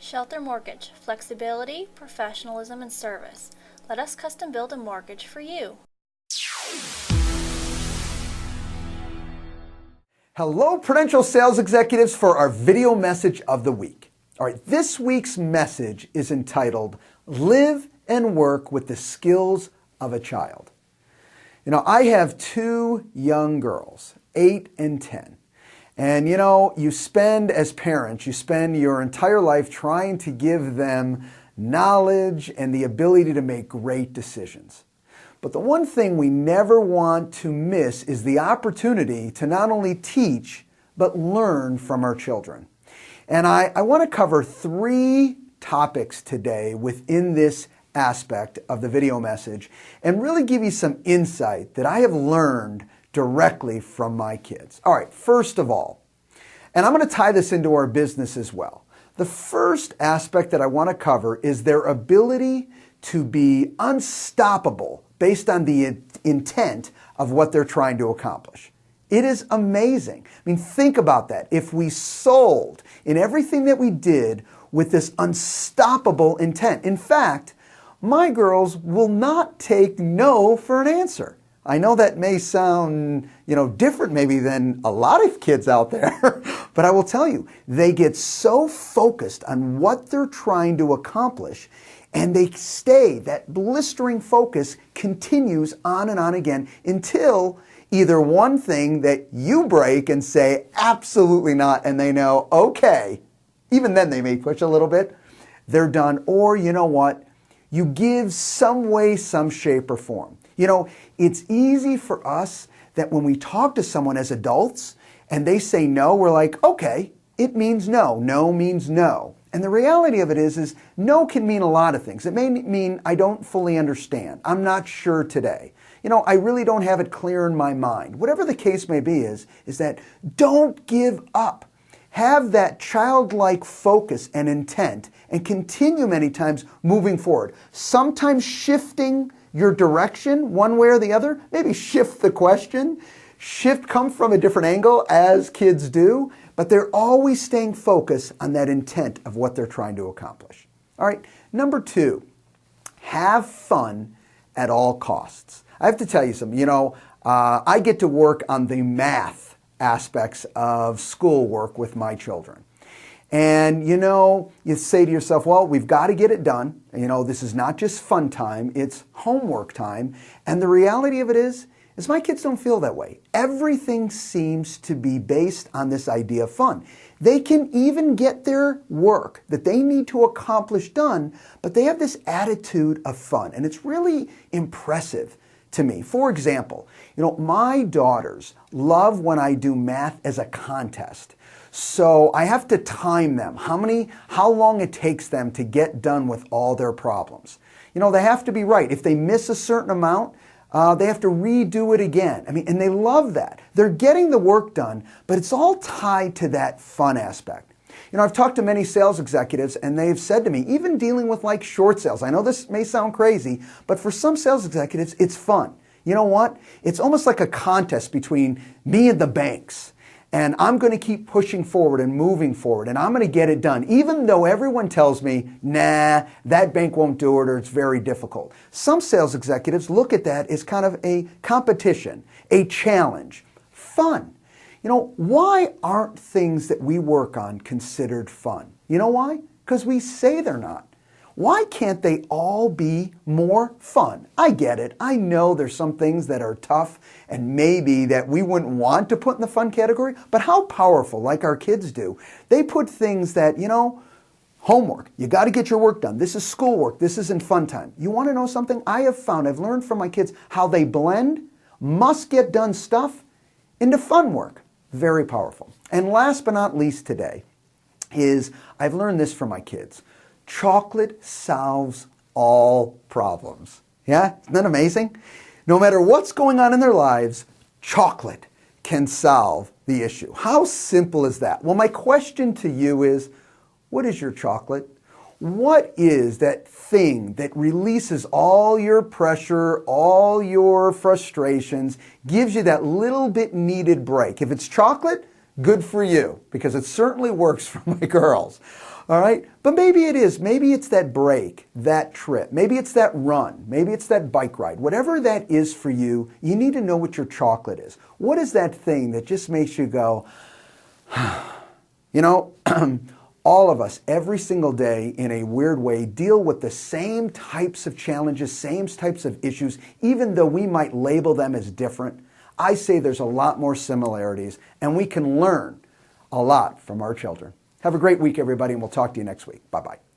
Shelter Mortgage, flexibility, professionalism, and service. Let us custom build a mortgage for you. Hello, Prudential sales executives, for our video message of the week. All right, this week's message is entitled, Live and Work with the Skills of a Child. You know, I have two young girls, 8 and 10. And you spend, as parents, you spend your entire life trying to give them knowledge and the ability to make great decisions. But the one thing we never want to miss is the opportunity to not only teach, but learn from our children. And I want to cover 3 topics today within this aspect of the video message and really give you some insight that I have learned directly from my kids. All right, first of all, and I'm going to tie this into our business as well. The first aspect that I want to cover is their ability to be unstoppable based on the intent of what they're trying to accomplish. It is amazing. I mean, think about that. If we sold in everything that we did with this unstoppable intent. In fact, my girls will not take no for an answer. I know that may sound, different maybe than a lot of kids out there, but I will tell you, they get so focused on what they're trying to accomplish, and that blistering focus continues on and on again until either one thing that you break and say, absolutely not, and they know, okay, even then they may push a little bit, they're done, or you know what, you give some way, some shape or form. It's easy for us that when we talk to someone as adults and they say no, we're like, okay, it means no. No means no. And the reality of it is no can mean a lot of things. It may mean I don't fully understand. I'm not sure today. I really don't have it clear in my mind. Whatever the case may be is that don't give up. Have that childlike focus and intent and continue many times moving forward. Sometimes shifting your direction one way or the other, maybe shift the question, come from a different angle as kids do, but they're always staying focused on that intent of what they're trying to accomplish. All right, number 2, have fun at all costs. I have to tell you something, I get to work on the math aspects of schoolwork with my children. And you say to yourself, well, we've got to get it done. This is not just fun time, it's homework time. And the reality of it is my kids don't feel that way. Everything seems to be based on this idea of fun. They can even get their work that they need to accomplish done, but they have this attitude of fun. And it's really impressive to me. For example, my daughters love when I do math as a contest. So I have to time them, how long it takes them to get done with all their problems. They have to be right. If they miss a certain amount, they have to redo it again. And they love that. They're getting the work done, but it's all tied to that fun aspect. I've talked to many sales executives and they've said to me, even dealing with like short sales, I know this may sound crazy, but for some sales executives, it's fun. You know what? It's almost like a contest between me and the banks. And I'm going to keep pushing forward and moving forward, and I'm going to get it done, even though everyone tells me, nah, that bank won't do it or it's very difficult. Some sales executives look at that as kind of a competition, a challenge, fun. Why aren't things that we work on considered fun? You know why? Because we say they're not. Why can't they all be more fun? I get it. I know there's some things that are tough and maybe that we wouldn't want to put in the fun category, but how powerful, like our kids do. They put things that, homework, you got to get your work done. This is schoolwork. This isn't fun time. You want to know something? I've learned from my kids how they blend must get done stuff into fun work. Very powerful. And last but not least today is I've learned this from my kids. Chocolate solves all problems. Yeah, isn't that amazing? No matter what's going on in their lives, chocolate can solve the issue. How simple is that? Well, my question to you is, what is your chocolate? What is that thing that releases all your pressure, all your frustrations, gives you that little bit needed break? If it's chocolate, Good for you, because it certainly works for my girls. All right? But maybe it is. Maybe it's that break, that trip. Maybe it's that run. Maybe it's that bike ride. Whatever that is for you, you need to know what your chocolate is. What is that thing that just makes you go, you know, all of us, every single day, in a weird way, deal with the same types of challenges, same types of issues, even though we might label them as different. I say there's a lot more similarities, and we can learn a lot from our children. Have a great week, everybody, and we'll talk to you next week. Bye-bye.